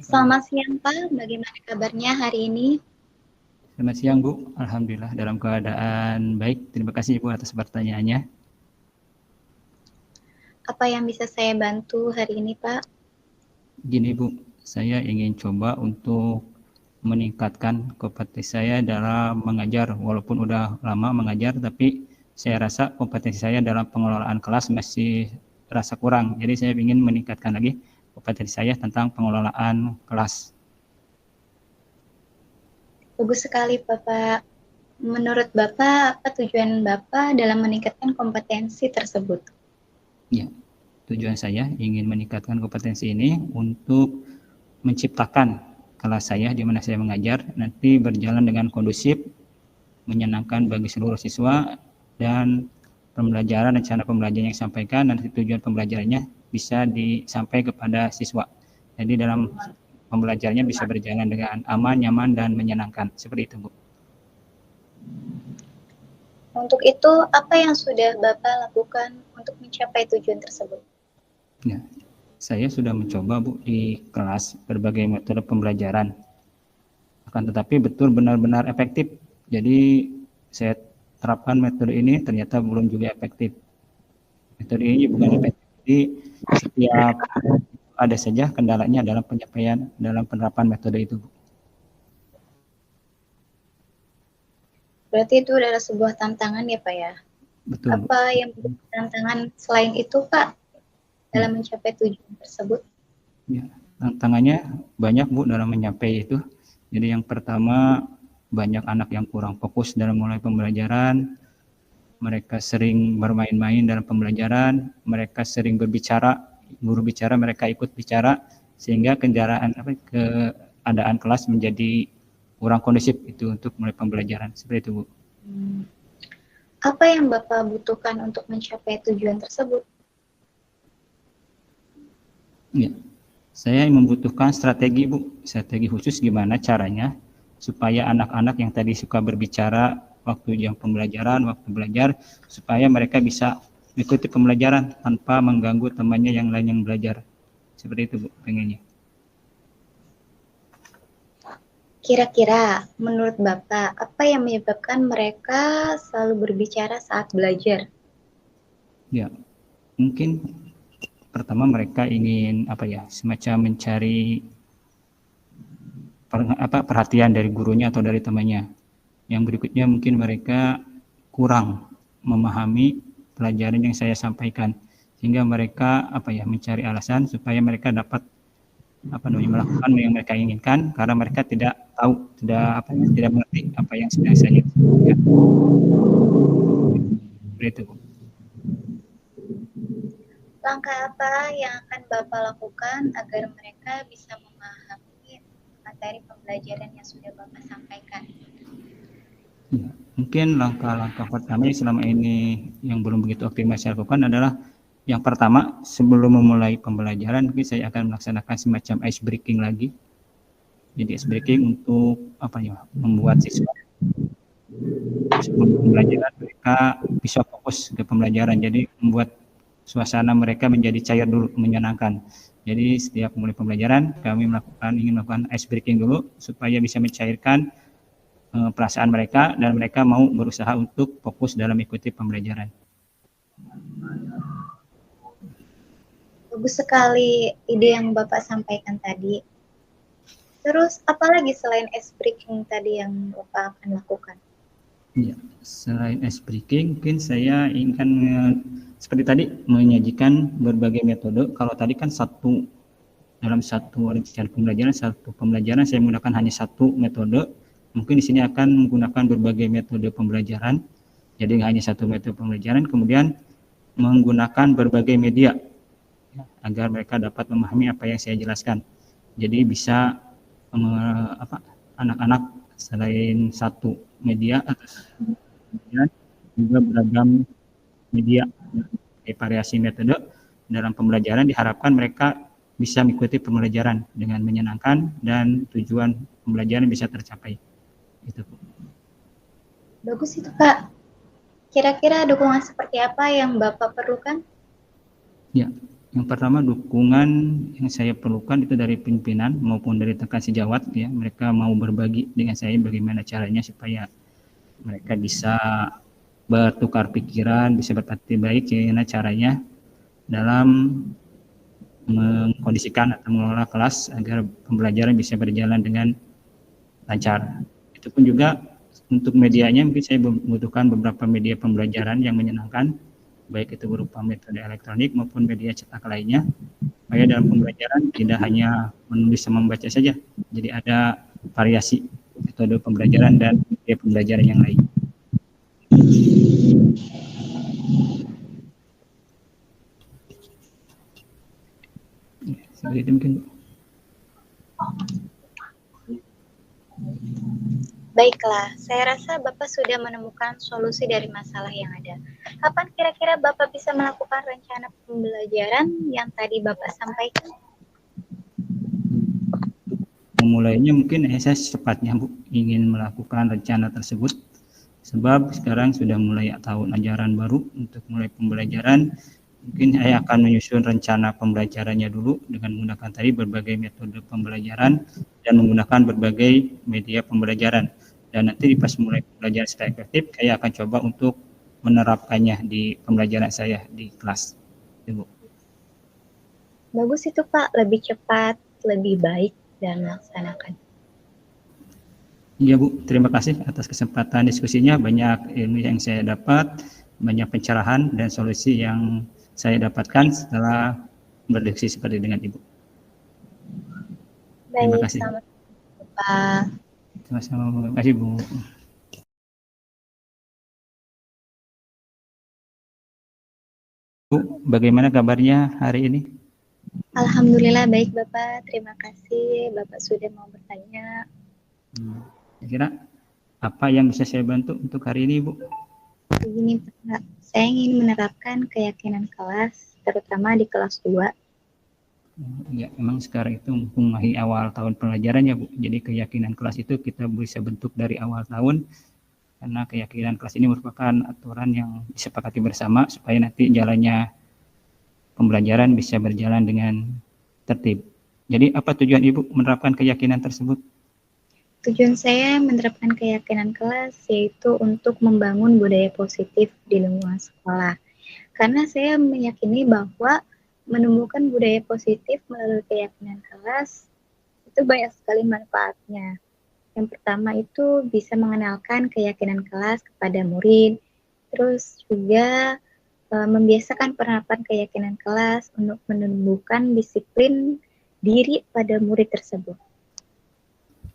Selamat siang Pak, bagaimana kabarnya hari ini? Selamat siang Bu, Alhamdulillah dalam keadaan baik. Terima kasih Bu atas pertanyaannya. Apa yang bisa saya bantu hari ini Pak? Gini Bu, saya ingin coba untuk meningkatkan kompetensi saya dalam mengajar. Walaupun udah lama mengajar, tapi saya rasa kompetensi saya dalam pengelolaan kelas masih terasa kurang. Jadi saya ingin meningkatkan lagi kompetensi saya tentang pengelolaan kelas. Bagus sekali Bapak. Menurut Bapak, apa tujuan Bapak dalam meningkatkan kompetensi tersebut? Ya, tujuan saya ingin meningkatkan kompetensi ini untuk menciptakan kelas saya di mana saya mengajar nanti berjalan dengan kondusif, menyenangkan bagi seluruh siswa, dan pembelajaran rencana pembelajaran yang disampaikan nanti tujuan pembelajarannya bisa disampaikan kepada siswa. Jadi dalam pembelajarannya bisa berjalan dengan aman, nyaman, dan menyenangkan. Seperti itu, Bu. Untuk itu, apa yang sudah Bapak lakukan untuk mencapai tujuan tersebut? Ya, saya sudah mencoba, Bu, di kelas berbagai metode pembelajaran. Akan tetapi betul benar-benar efektif. Jadi saya terapkan metode ini ternyata belum juga efektif. Metode ini bukan efektif. Jadi setiap ada saja kendalanya dalam penyampaian dalam penerapan metode itu. Berarti itu adalah sebuah tantangan ya Pak ya? Betul, Bu. Apa yang menjadi tantangan selain itu Pak dalam Ya, mencapai tujuan tersebut? ya. Tantangannya banyak, Bu, dalam menyampaikan itu. Jadi yang pertama, banyak anak yang kurang fokus dalam mulai pembelajaran, mereka sering bermain-main dalam pembelajaran, mereka sering berbicara, guru bicara mereka ikut bicara, sehingga keadaan kelas menjadi kurang kondusif itu untuk mulai pembelajaran. Seperti itu, Bu. Apa yang Bapak butuhkan untuk mencapai tujuan tersebut? Ya. Saya membutuhkan strategi, Bu. Strategi khusus gimana caranya supaya anak-anak yang tadi suka berbicara waktu jam pembelajaran, waktu belajar, supaya mereka bisa mengikuti pembelajaran tanpa mengganggu temannya yang lain yang belajar. Seperti itu, Bu, pengennya. Kira-kira menurut Bapak, apa yang menyebabkan mereka selalu berbicara saat belajar? Ya, mungkin pertama mereka ingin semacam mencari perhatian dari gurunya atau dari temannya. Yang berikutnya mungkin mereka kurang memahami pelajaran yang saya sampaikan, sehingga mereka mencari alasan supaya mereka dapat melakukan yang mereka inginkan karena mereka tidak tahu, tidak mengerti apa yang sedang saya sampaikan. Seperti itu. Langkah apa yang akan Bapak lakukan agar mereka bisa memahami materi pembelajaran yang sudah Bapak sampaikan? Ya, mungkin langkah-langkah pertama yang selama ini yang belum begitu optimal saya lakukan adalah yang pertama, sebelum memulai pembelajaran mungkin saya akan melaksanakan semacam ice breaking lagi. Jadi ice breaking untuk membuat siswa sebelum pembelajaran mereka bisa fokus ke pembelajaran. Jadi membuat suasana mereka menjadi cair dulu, menyenangkan. Jadi setiap mulai pembelajaran kami ingin melakukan ice breaking dulu supaya bisa mencairkan perasaan mereka dan mereka mau berusaha untuk fokus dalam mengikuti pembelajaran. Bagus sekali ide yang Bapak sampaikan tadi. Terus apalagi selain ice breaking tadi yang Bapak akan lakukan? Ya, selain ice breaking, mungkin saya ingin seperti tadi menyajikan berbagai metode. Kalau tadi kan dalam satu rencana pembelajaran saya menggunakan hanya satu metode. Mungkin di sini akan menggunakan berbagai metode pembelajaran. Jadi hanya satu metode pembelajaran, kemudian menggunakan berbagai media agar mereka dapat memahami apa yang saya jelaskan. Jadi bisa anak-anak selain satu media atau juga beragam media variasi metode dalam pembelajaran diharapkan mereka bisa mengikuti pembelajaran dengan menyenangkan dan tujuan pembelajaran bisa tercapai. Itu. Bagus itu Pak. Kira-kira dukungan seperti apa yang Bapak perlukan? Ya, Yang pertama, dukungan yang saya perlukan itu dari pimpinan maupun dari rekan sejawat ya. Mereka mau berbagi dengan saya bagaimana caranya supaya mereka bisa bertukar pikiran, bisa berarti baik gimana caranya dalam mengkondisikan atau mengelola kelas agar pembelajaran bisa berjalan dengan lancar. Itu pun juga untuk medianya mungkin saya membutuhkan beberapa media pembelajaran yang menyenangkan, baik itu berupa metode elektronik maupun media cetak lainnya, supaya dalam pembelajaran tidak hanya menulis sama membaca saja, jadi ada variasi metode pembelajaran dan media pembelajaran yang lain. Seperti itu mungkin. Baiklah, saya rasa Bapak sudah menemukan solusi dari masalah yang ada. Kapan kira-kira Bapak bisa melakukan rencana pembelajaran yang tadi Bapak sampaikan? Memulainya mungkin saya secepatnya Bu ingin melakukan rencana tersebut, sebab sekarang sudah mulai tahun ajaran baru. Untuk mulai pembelajaran mungkin saya akan menyusun rencana pembelajarannya dulu dengan menggunakan tadi berbagai metode pembelajaran dan menggunakan berbagai media pembelajaran. Dan nanti pas mulai pembelajaran secara efektif, saya akan coba untuk menerapkannya di pembelajaran saya di kelas. Ibu. Bagus itu Pak, lebih cepat, lebih baik dan melaksanakan. Iya Bu, terima kasih atas kesempatan diskusinya. Banyak ilmu yang saya dapat, banyak pencerahan dan solusi yang saya dapatkan setelah berdiskusi seperti dengan Ibu. Terima Baik, kasih. selamat Pak. Sama-sama, terima kasih Bu. Bu, bagaimana kabarnya hari ini? Alhamdulillah baik Bapak, terima kasih Bapak sudah mau bertanya. Kira-kira apa yang bisa saya bantu untuk hari ini Bu? Begini Pak, saya ingin menerapkan keyakinan kelas, terutama di kelas 2. Ya, memang sekarang itu mumpung masih awal tahun pelajaran ya Bu. Jadi keyakinan kelas itu kita bisa bentuk dari awal tahun, karena keyakinan kelas ini merupakan aturan yang disepakati bersama supaya nanti jalannya pembelajaran bisa berjalan dengan tertib. Jadi apa tujuan Ibu menerapkan keyakinan tersebut? Tujuan saya menerapkan keyakinan kelas yaitu untuk membangun budaya positif di lingkungan sekolah. Karena saya meyakini bahwa menumbuhkan budaya positif melalui keyakinan kelas itu banyak sekali manfaatnya. Yang pertama itu bisa mengenalkan keyakinan kelas kepada murid, terus juga membiasakan penerapan keyakinan kelas untuk menumbuhkan disiplin diri pada murid tersebut.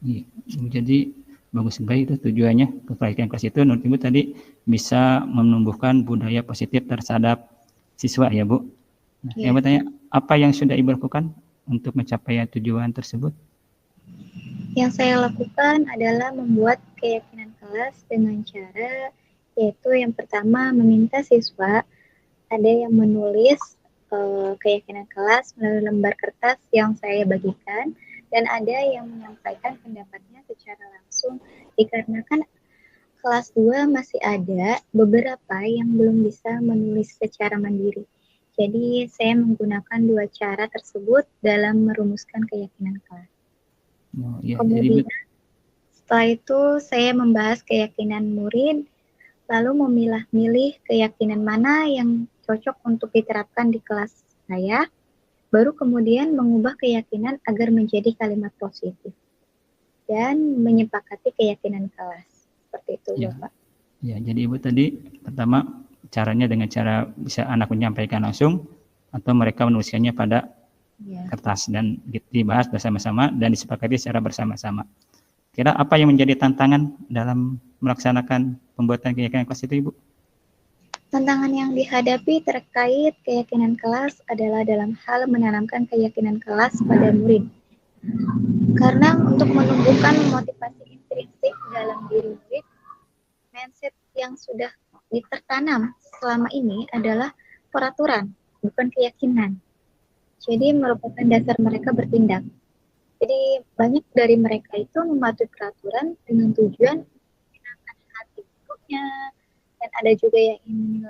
Iya, jadi bagus sekali itu tujuannya. Keyakinan kelas itu menurut Ibu tadi bisa menumbuhkan budaya positif terhadap siswa ya Bu. Nah, Ya. saya bertanya, apa yang sudah Ibu lakukan untuk mencapai tujuan tersebut? Yang saya lakukan adalah membuat keyakinan kelas dengan cara yaitu yang pertama meminta siswa ada yang menulis keyakinan kelas melalui lembar kertas yang saya bagikan dan ada yang menyampaikan pendapatnya secara langsung dikarenakan kelas 2 masih ada beberapa yang belum bisa menulis secara mandiri. Jadi saya menggunakan dua cara tersebut dalam merumuskan keyakinan kelas. Oh, ya, Kemudian jadi setelah itu saya membahas keyakinan murid, lalu memilah-milih keyakinan mana yang cocok untuk diterapkan di kelas saya, baru kemudian mengubah keyakinan agar menjadi kalimat positif dan menyepakati keyakinan kelas. Seperti itu, ya, Bapak. ya, jadi Ibu tadi pertama caranya dengan cara bisa anak menyampaikan langsung atau mereka menuliskannya pada kertas dan dibahas bersama-sama dan disepakati secara bersama-sama. Kira apa yang menjadi tantangan dalam melaksanakan pembuatan keyakinan kelas itu, Ibu? Tantangan yang dihadapi terkait keyakinan kelas adalah dalam hal menanamkan keyakinan kelas pada murid. Karena untuk menumbuhkan motivasi intrinsik dalam diri murid, mindset yang sudah tertanam selama ini adalah peraturan, bukan keyakinan. Jadi merupakan dasar mereka bertindak. Jadi banyak dari mereka itu mematuhi peraturan dengan tujuan menyenangkan hati gurunya, dan ada juga yang ingin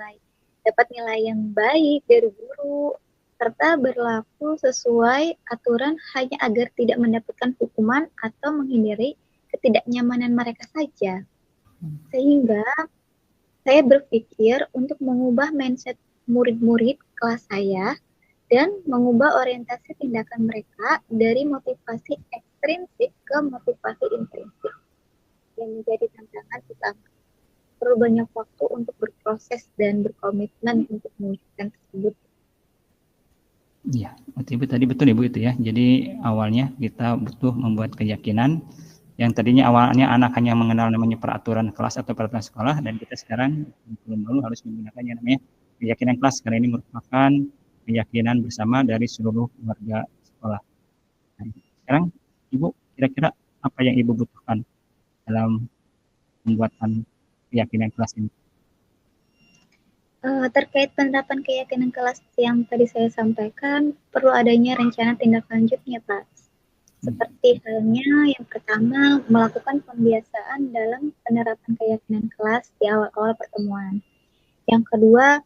dapat nilai yang baik dari guru. serta berlaku sesuai aturan hanya agar tidak mendapatkan hukuman atau menghindari ketidaknyamanan mereka saja. Sehingga saya berpikir untuk mengubah mindset murid-murid kelas saya dan mengubah orientasi tindakan mereka dari motivasi ekstrinsik ke motivasi intrinsik yang menjadi tantangan utama. Perlu banyak waktu untuk berproses dan berkomitmen untuk mewujudkan tersebut. Iya, Ibu tadi betul Ibu itu ya. Jadi awalnya kita butuh membuat keyakinan yang tadinya awalnya anak hanya mengenal namanya peraturan kelas atau peraturan sekolah, dan kita sekarang belum lalu harus menggunakan yang namanya keyakinan kelas, karena ini merupakan keyakinan bersama dari seluruh warga sekolah. Nah, sekarang Ibu kira-kira apa yang Ibu butuhkan dalam pembuatan keyakinan kelas ini? Terkait penerapan keyakinan kelas yang tadi saya sampaikan, perlu adanya rencana tindak lanjutnya, Pak. Seperti halnya yang pertama, melakukan pembiasaan dalam penerapan keyakinan kelas di awal-awal pertemuan. Yang kedua,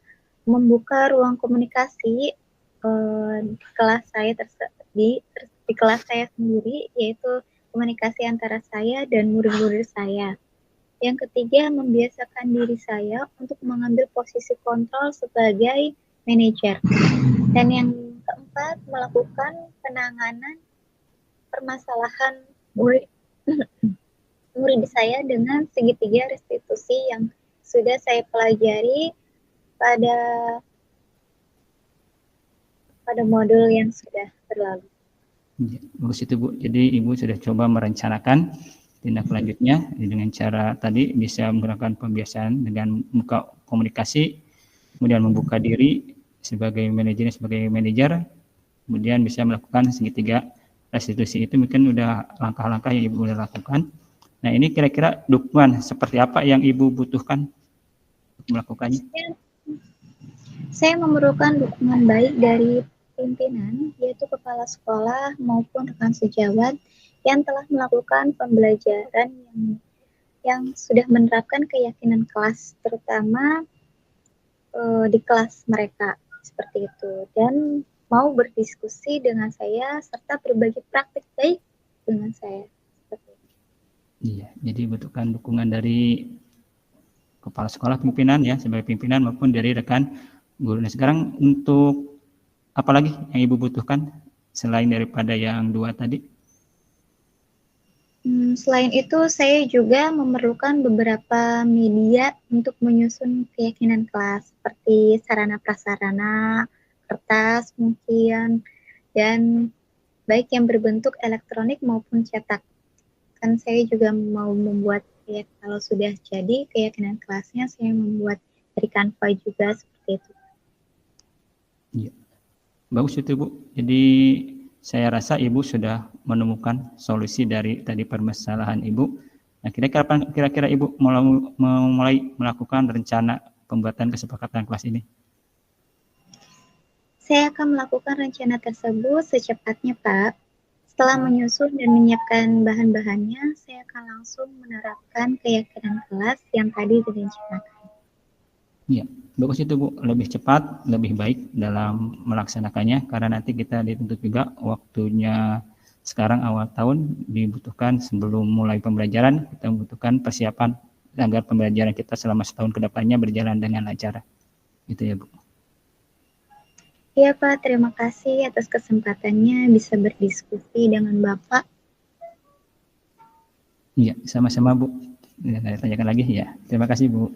membuka ruang komunikasi di kelas saya di kelas saya sendiri, yaitu komunikasi antara saya dan murid-murid saya. Yang ketiga, membiasakan diri saya untuk mengambil posisi kontrol sebagai manajer. Dan yang keempat, melakukan penanganan permasalahan murid saya dengan segitiga restitusi yang sudah saya pelajari pada modul yang sudah berlalu. Ya, bagus itu Bu. Jadi Ibu sudah coba merencanakan tindak lanjutnya dengan cara tadi bisa menggunakan pembiasaan dengan membuka komunikasi, kemudian membuka diri sebagai manajer, kemudian bisa melakukan segitiga restitusi. Itu mungkin udah langkah-langkah yang Ibu sudah lakukan. Nah, ini kira-kira dukungan seperti apa yang Ibu butuhkan untuk melakukannya? Saya memerlukan dukungan baik dari pimpinan, yaitu kepala sekolah maupun rekan sejawat yang telah melakukan pembelajaran yang sudah menerapkan keyakinan kelas, terutama di kelas mereka seperti itu, dan mau berdiskusi dengan saya serta berbagi praktik baik dengan saya. Seperti itu. Iya, jadi butuhkan dukungan dari kepala sekolah, pimpinan ya, sebagai pimpinan maupun dari rekan guru. Nah, sekarang untuk apa lagi yang Ibu butuhkan selain daripada yang dua tadi? Selain itu, saya juga memerlukan beberapa media untuk menyusun keyakinan kelas, seperti sarana prasarana, kertas mungkin, dan baik yang berbentuk elektronik maupun cetak. Kan saya juga mau membuat, ya kalau sudah jadi keyakinan kelasnya, saya membuat dari Canva juga seperti itu. Iya. Bagus itu Bu. Jadi saya rasa Ibu sudah menemukan solusi dari tadi permasalahan Ibu. Nah, kira-kira Ibu mau mulai melakukan rencana pembuatan kesepakatan kelas ini? Saya akan melakukan rencana tersebut secepatnya, Pak. Setelah menyusun dan menyiapkan bahan-bahannya, saya akan langsung menerapkan keyakinan kelas yang tadi direncanakan. Iya, bagus itu Bu. Lebih cepat, lebih baik dalam melaksanakannya, karena nanti kita dituntut juga waktunya. Sekarang awal tahun dibutuhkan sebelum mulai pembelajaran, kita membutuhkan persiapan agar pembelajaran kita selama setahun ke depannya berjalan dengan lancar. Gitu ya Bu. Iya Pak, terima kasih atas kesempatannya bisa berdiskusi dengan Bapak. Iya, sama-sama Bu. Tanyakan lagi ya. Terima kasih Bu.